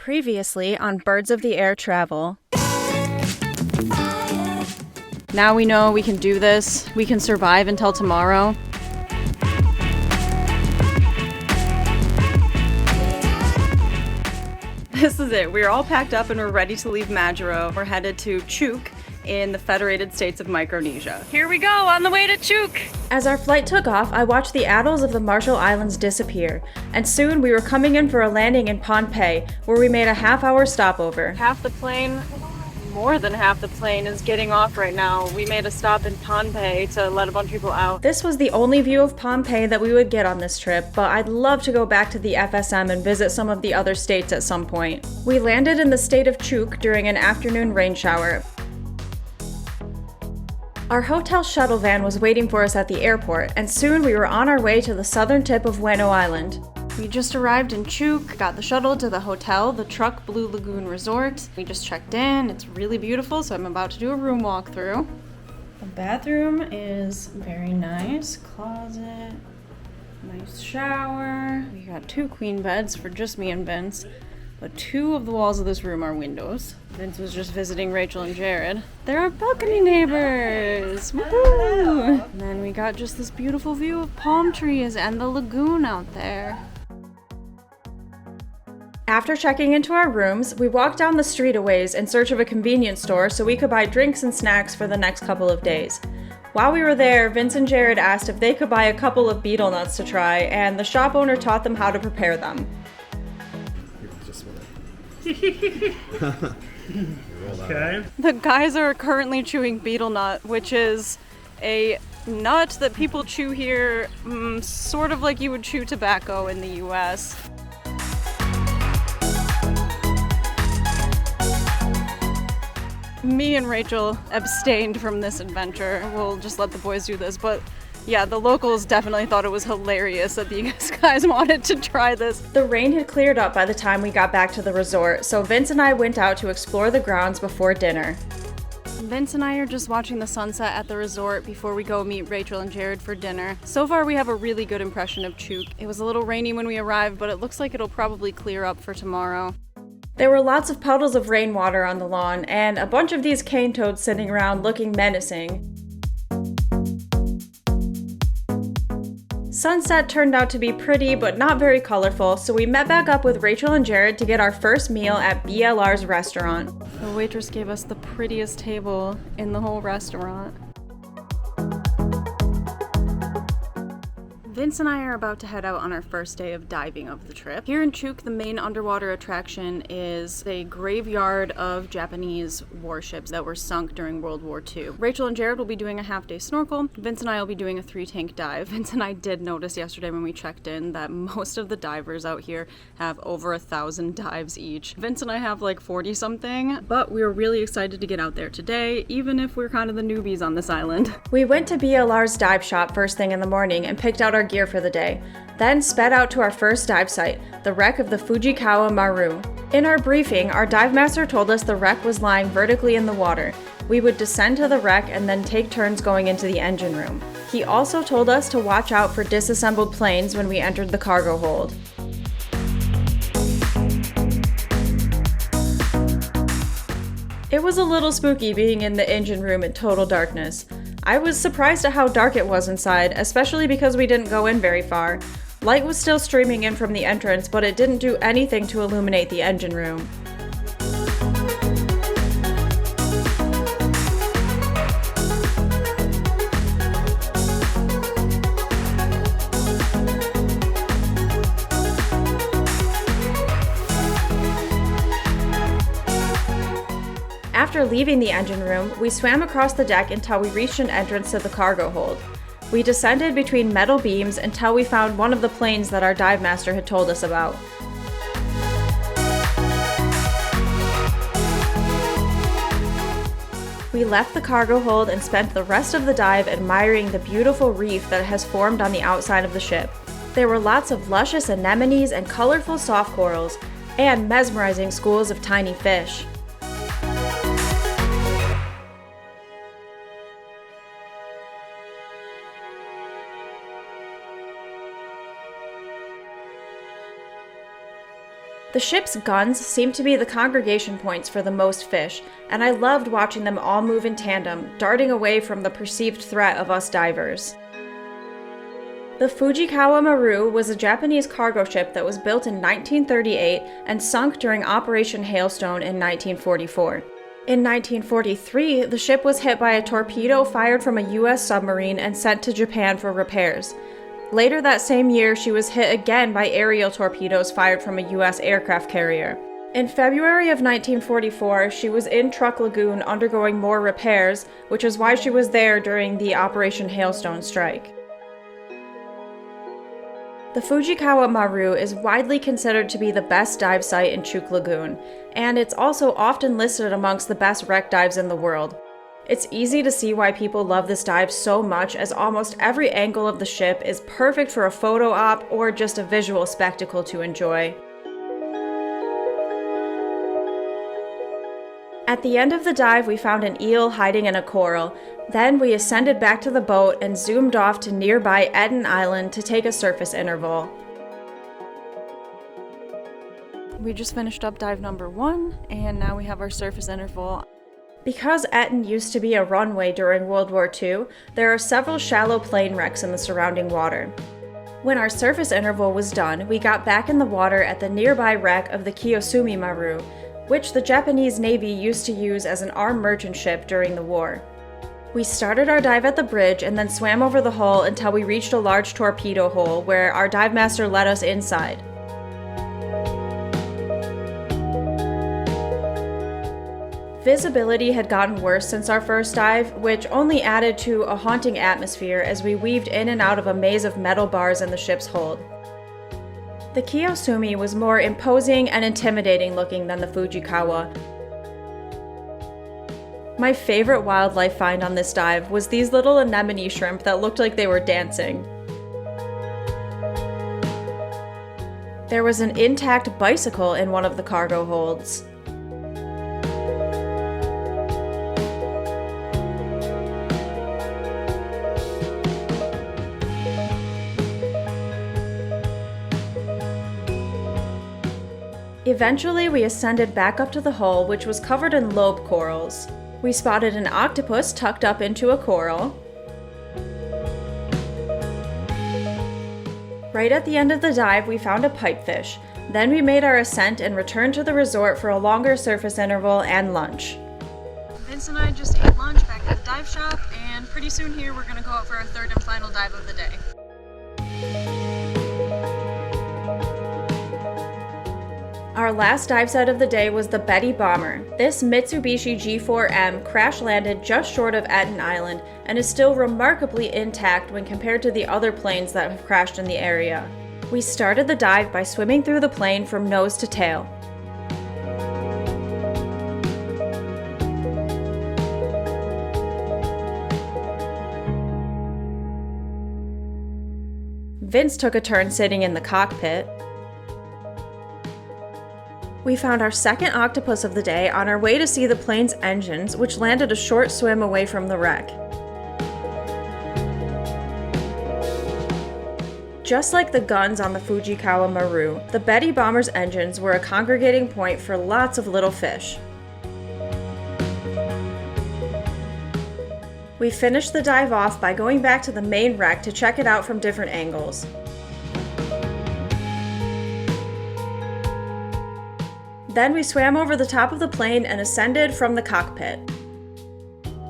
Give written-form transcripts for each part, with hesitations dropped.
Previously on Birds of the Air Travel. Now we know we can do this. We can survive until tomorrow. This is it. We're all packed up and we're ready to leave Majuro. We're headed to Chuuk in the Federated States of Micronesia. Here we go, on the way to Chuuk! As our flight took off, I watched the atolls of the Marshall Islands disappear, and soon we were coming in for a landing in Pohnpei, where we made a half-hour stopover. Half the plane, more than half the plane, is getting off right now. We made a stop in Pohnpei to let a bunch of people out. This was the only view of Pohnpei that we would get on this trip, but I'd love to go back to the FSM and visit some of the other states at some point. We landed in the state of Chuuk during an afternoon rain shower. Our hotel shuttle van was waiting for us at the airport, and soon we were on our way to the southern tip of WWII Island. We just arrived in Chuuk, got the shuttle to the hotel, the Chuuk Lagoon Resort. We just checked in. It's really beautiful, so I'm about to do a room walkthrough. The bathroom is very nice. Closet, nice shower. We got 2 queen beds for just me and Vince. But 2 of the walls of this room are windows. Vince was just visiting Rachel and Jared. They're our balcony neighbors! Woo! And then we got just this beautiful view of palm trees and the lagoon out there. After checking into our rooms, we walked down the street a ways in search of a convenience store so we could buy drinks and snacks for the next couple of days. While we were there, Vince and Jared asked if they could buy a couple of betel nuts to try, and the shop owner taught them how to prepare them. Okay. The guys are currently chewing betel nut, which is a nut that people chew here, sort of like you would chew tobacco in the US. Me and Rachel abstained from this adventure. We'll just let the boys do this, but yeah, the locals definitely thought it was hilarious that these guys wanted to try this. The rain had cleared up by the time we got back to the resort, so Vince and I went out to explore the grounds before dinner. Vince and I are just watching the sunset at the resort before we go meet Rachel and Jared for dinner. So far we have a really good impression of Chuuk. It was a little rainy when we arrived, but it looks like it'll probably clear up for tomorrow. There were lots of puddles of rainwater on the lawn, and a bunch of these cane toads sitting around looking menacing. Sunset turned out to be pretty but not very colorful, so we met back up with Rachel and Jared to get our first meal at BLR's restaurant. The waitress gave us the prettiest table in the whole restaurant. Vince and I are about to head out on our first day of diving of the trip. Here in Chuuk, the main underwater attraction is a graveyard of Japanese warships that were sunk during World War II. Rachel and Jared will be doing a half-day snorkel. Vince and I will be doing a 3-tank dive. Vince and I did notice yesterday when we checked in that most of the divers out here have over 1,000 dives each. Vince and I have like 40-something, but we were really excited to get out there today, even if we're kind of the newbies on this island. We went to BLR's dive shop first thing in the morning and picked out our gear for the day, then sped out to our first dive site, the wreck of the Fujikawa Maru. In our briefing, our dive master told us the wreck was lying vertically in the water. We would descend to the wreck and then take turns going into the engine room. He also told us to watch out for disassembled planes when we entered the cargo hold. It was a little spooky being in the engine room in total darkness. I was surprised at how dark it was inside, especially because we didn't go in very far. Light was still streaming in from the entrance, but it didn't do anything to illuminate the engine room. After leaving the engine room, we swam across the deck until we reached an entrance to the cargo hold. We descended between metal beams until we found one of the planes that our dive master had told us about. We left the cargo hold and spent the rest of the dive admiring the beautiful reef that has formed on the outside of the ship. There were lots of luscious anemones and colorful soft corals, and mesmerizing schools of tiny fish. The ship's guns seemed to be the congregation points for the most fish, and I loved watching them all move in tandem, darting away from the perceived threat of us divers. The Fujikawa Maru was a Japanese cargo ship that was built in 1938 and sunk during Operation Hailstone in 1944. In 1943, the ship was hit by a torpedo fired from a U.S. submarine and sent to Japan for repairs. Later that same year, she was hit again by aerial torpedoes fired from a U.S. aircraft carrier. In February of 1944, she was in Chuuk Lagoon undergoing more repairs, which is why she was there during the Operation Hailstone strike. The Fujikawa Maru is widely considered to be the best dive site in Chuuk Lagoon, and it's also often listed amongst the best wreck dives in the world. It's easy to see why people love this dive so much, as almost every angle of the ship is perfect for a photo op or just a visual spectacle to enjoy. At the end of the dive, we found an eel hiding in a coral. Then we ascended back to the boat and zoomed off to nearby Eden Island to take a surface interval. We just finished up dive number 1, and now we have our surface interval. Because Eden used to be a runway during World War II, there are several shallow plane wrecks in the surrounding water. When our surface interval was done, we got back in the water at the nearby wreck of the Kiyosumi Maru, which the Japanese Navy used to use as an armed merchant ship during the war. We started our dive at the bridge and then swam over the hull until we reached a large torpedo hole where our dive master led us inside. Visibility had gotten worse since our first dive, which only added to a haunting atmosphere as we weaved in and out of a maze of metal bars in the ship's hold. The Kiyosumi was more imposing and intimidating looking than the Fujikawa. My favorite wildlife find on this dive was these little anemone shrimp that looked like they were dancing. There was an intact bicycle in one of the cargo holds. Eventually, we ascended back up to the hull, which was covered in lobe corals. We spotted an octopus tucked up into a coral. Right at the end of the dive, we found a pipefish. Then we made our ascent and returned to the resort for a longer surface interval and lunch. Vince and I just ate lunch back at the dive shop, and pretty soon here we're going to go out for our third and final dive of the day. Our last dive site of the day was the Betty Bomber. This Mitsubishi G4M crash-landed just short of Eden Island and is still remarkably intact when compared to the other planes that have crashed in the area. We started the dive by swimming through the plane from nose to tail. Vince took a turn sitting in the cockpit. We found our second octopus of the day on our way to see the plane's engines, which landed a short swim away from the wreck. Just like the guns on the Fujikawa Maru, the Betty Bomber's engines were a congregating point for lots of little fish. We finished the dive off by going back to the main wreck to check it out from different angles. Then we swam over the top of the plane and ascended from the cockpit.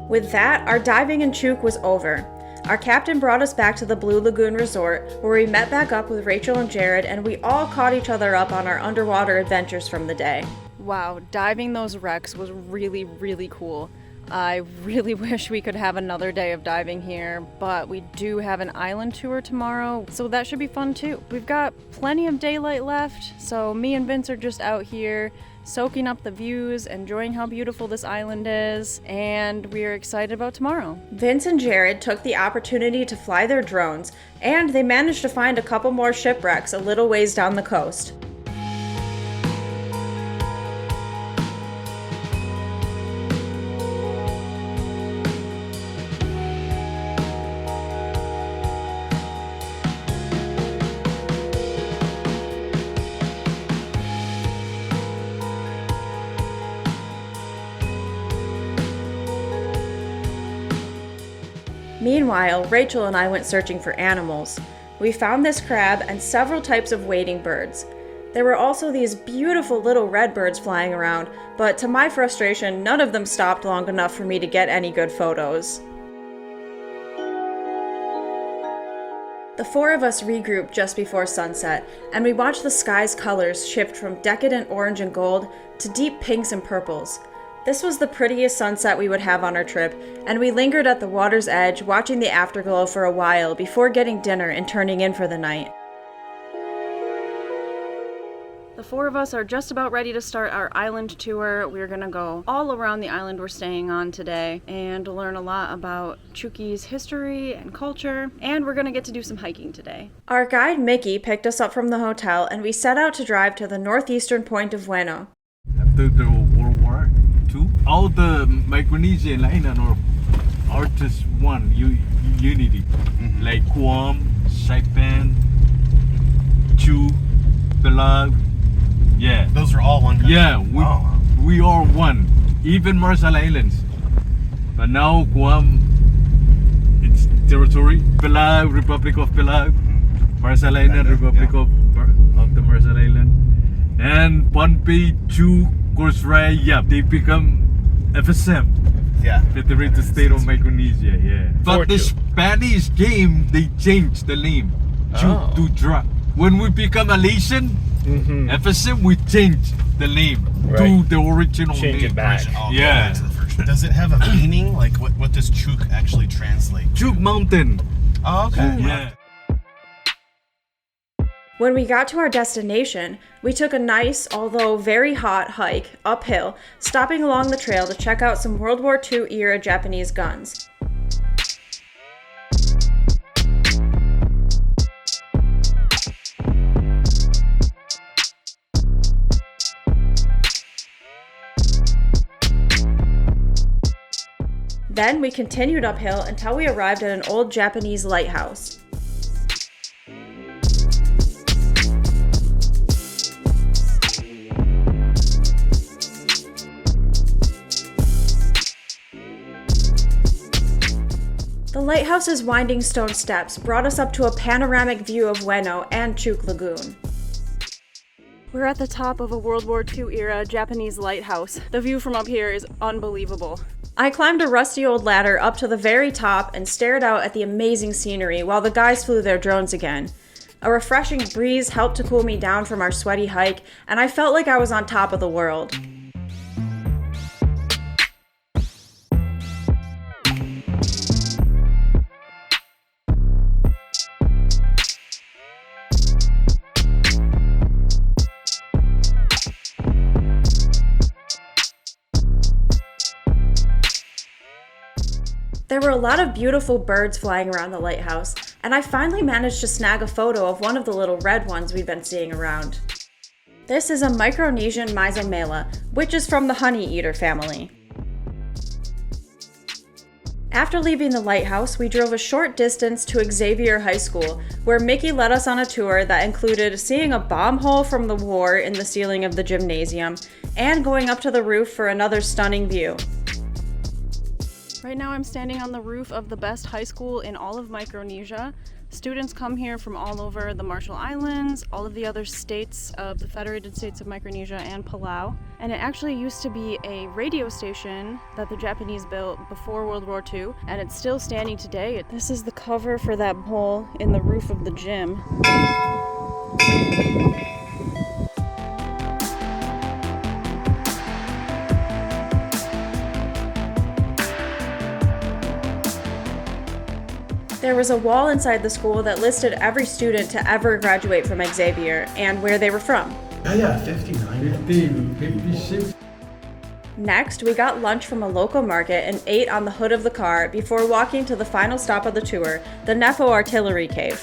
With that, our diving in Chuuk was over. Our captain brought us back to the Blue Lagoon Resort, where we met back up with Rachel and Jared, and we all caught each other up on our underwater adventures from the day. Wow, diving those wrecks was really, really cool. I really wish we could have another day of diving here, but we do have an island tour tomorrow, so that should be fun too. We've got plenty of daylight left, so me and Vince are just out here soaking up the views, enjoying how beautiful this island is, and we're excited about tomorrow. Vince and Jared took the opportunity to fly their drones, and they managed to find a couple more shipwrecks a little ways down the coast. Meanwhile, Rachel and I went searching for animals. We found this crab and several types of wading birds. There were also these beautiful little red birds flying around, but to my frustration, none of them stopped long enough for me to get any good photos. The four of us regrouped just before sunset, and we watched the sky's colors shift from decadent orange and gold to deep pinks and purples. This was the prettiest sunset we would have on our trip, and we lingered at the water's edge watching the afterglow for a while before getting dinner and turning in for the night. The four of us are just about ready to start our island tour. We're gonna go all around the island we're staying on today and learn a lot about Chuuk's history and culture, and we're gonna get to do some hiking today. Our guide Mickey picked us up from the hotel and we set out to drive to the northeastern point of Bueno. After the World War II, all the Micronesian islands are just one unity. Like Guam, Saipan, Chuuk, Lagoon. Yeah. Those are all one country? Yeah, we are one. Even Marshall Islands. But now Guam, it's territory. Palau, Republic of Palau. Marshall Island, Republic of the Marshall Island. And Pohnpei, Chuuk, Korsray, yeah, they become FSM. Yeah. Federated State of Micronesia, yeah. But the Spanish game, they changed the name. Chuuk to Dra. When we become Malaysian, FSM, we change the name to the original name. Change it back. Yeah. Does it have a meaning? Like, what does Chuuk actually translate? Chuuk Mountain. Oh, okay. Yeah. When we got to our destination, we took a nice, although very hot, hike uphill, stopping along the trail to check out some World War II era Japanese guns. Then we continued uphill until we arrived at an old Japanese lighthouse. The lighthouse's winding stone steps brought us up to a panoramic view of Bueno and Chuuk Lagoon. We're at the top of a World War II era Japanese lighthouse. The view from up here is unbelievable. I climbed a rusty old ladder up to the very top and stared out at the amazing scenery while the guys flew their drones again. A refreshing breeze helped to cool me down from our sweaty hike, and I felt like I was on top of the world. There were a lot of beautiful birds flying around the lighthouse, and I finally managed to snag a photo of one of the little red ones we'd been seeing around. This is a Micronesian Myzomela, which is from the honey eater family. After leaving the lighthouse, we drove a short distance to Xavier High School, where Mickey led us on a tour that included seeing a bomb hole from the war in the ceiling of the gymnasium, and going up to the roof for another stunning view. Right now I'm standing on the roof of the best high school in all of Micronesia. Students come here from all over the Marshall Islands, all of the other states of the Federated States of Micronesia and Palau. And it actually used to be a radio station that the Japanese built before World War II, and it's still standing today. This is the cover for that hole in the roof of the gym. There was a wall inside the school that listed every student to ever graduate from Xavier and where they were from. Yeah, 59. 56. Next, we got lunch from a local market and ate on the hood of the car before walking to the final stop of the tour, the Nepo Artillery Cave.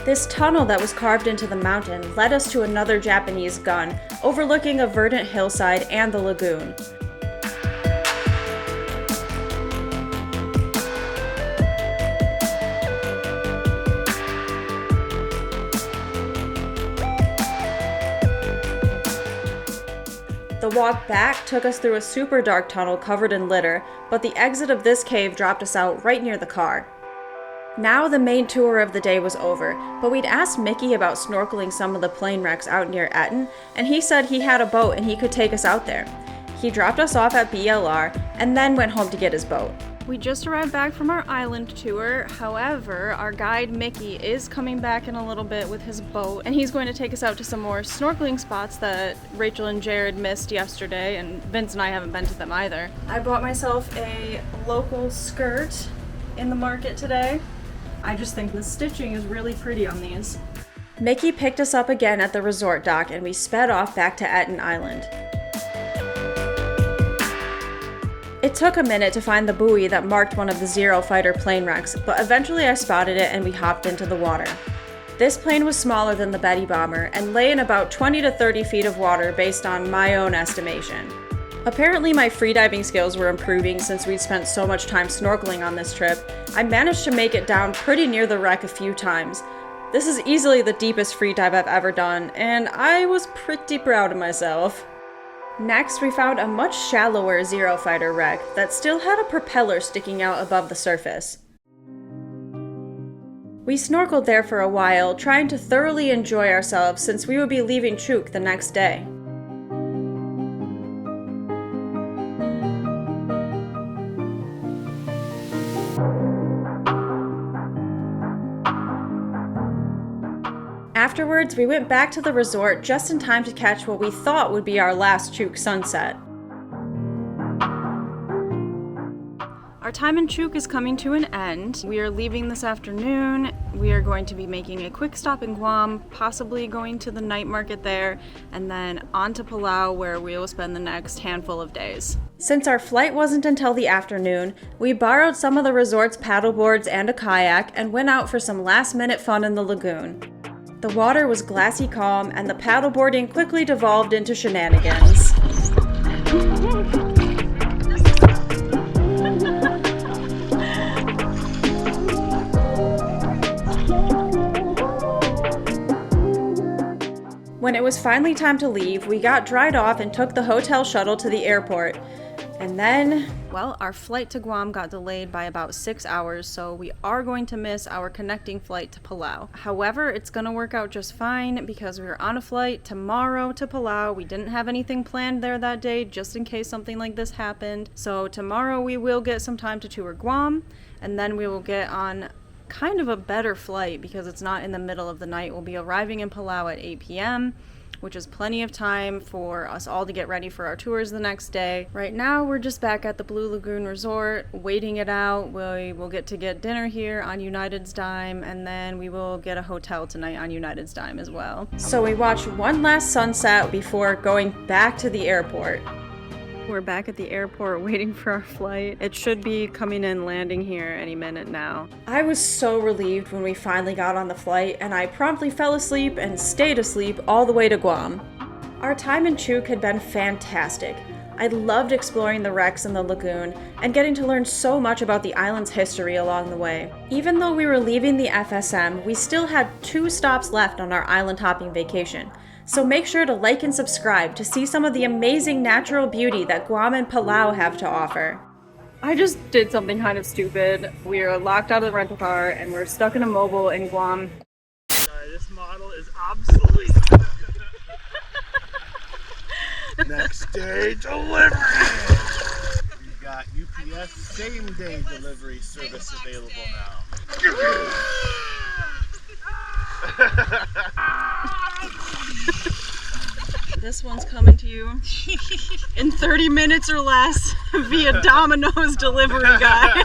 This tunnel that was carved into the mountain led us to another Japanese gun, overlooking a verdant hillside and the lagoon. The walk back took us through a super dark tunnel covered in litter, but the exit of this cave dropped us out right near the car. Now the main tour of the day was over, but we'd asked Mickey about snorkeling some of the plane wrecks out near Etten, and he said he had a boat and he could take us out there. He dropped us off at BLR and then went home to get his boat. We just arrived back from our island tour. However, our guide Mickey is coming back in a little bit with his boat, and he's going to take us out to some more snorkeling spots that Rachel and Jared missed yesterday, and Vince and I haven't been to them either. I bought myself a local skirt in the market today. I just think the stitching is really pretty on these. Mickey picked us up again at the resort dock, and we sped off back to Etten Island. It took a minute to find the buoy that marked one of the Zero fighter plane wrecks, but eventually I spotted it and we hopped into the water. This plane was smaller than the Betty bomber and lay in about 20 to 30 feet of water based on my own estimation. Apparently my freediving skills were improving since we'd spent so much time snorkeling on this trip. I managed to make it down pretty near the wreck a few times. This is easily the deepest freedive I've ever done, and I was pretty proud of myself. Next, we found a much shallower Zero fighter wreck that still had a propeller sticking out above the surface. We snorkeled there for a while, trying to thoroughly enjoy ourselves since we would be leaving Chuuk the next day. Afterwards, we went back to the resort just in time to catch what we thought would be our last Chuuk sunset. Our time in Chuuk is coming to an end. We are leaving this afternoon. We are going to be making a quick stop in Guam, possibly going to the night market there, and then on to Palau, where we will spend the next handful of days. Since our flight wasn't until the afternoon, we borrowed some of the resort's paddleboards and a kayak and went out for some last-minute fun in the lagoon. The water was glassy calm, and the paddleboarding quickly devolved into shenanigans. When it was finally time to leave, we got dried off and took the hotel shuttle to the airport. And then, well, our flight to Guam got delayed by about 6 hours, so we are going to miss our connecting flight to Palau. However, it's going to work out just fine because we are on a flight tomorrow to Palau. We didn't have anything planned there that day just in case something like this happened. So tomorrow we will get some time to tour Guam, and then we will get on kind of a better flight because it's not in the middle of the night. We'll be arriving in Palau at 8 p.m., which is plenty of time for us all to get ready for our tours the next day. Right now, we're just back at the Blue Lagoon Resort, waiting it out. We will get to get dinner here on United's dime, and then we will get a hotel tonight on United's dime as well. So we watched one last sunset before going back to the airport. We're back at the airport waiting for our flight. It should be coming in, landing here any minute now. I was so relieved when we finally got on the flight, and I promptly fell asleep and stayed asleep all the way to Guam. Our time in Chuuk had been fantastic. I loved exploring the wrecks in the lagoon and getting to learn so much about the island's history along the way. Even though we were leaving the FSM, we still had 2 stops left on our island hopping vacation. So make sure to like and subscribe to see some of the amazing natural beauty that Guam and Palau have to offer. I just did something kind of stupid. We are locked out of the rental car and we're stuck in a mobile in Guam. Sorry, this model is obsolete. Next day delivery! We've got UPS same day delivery service available now. This one's coming to you in 30 minutes or less via Domino's delivery guy.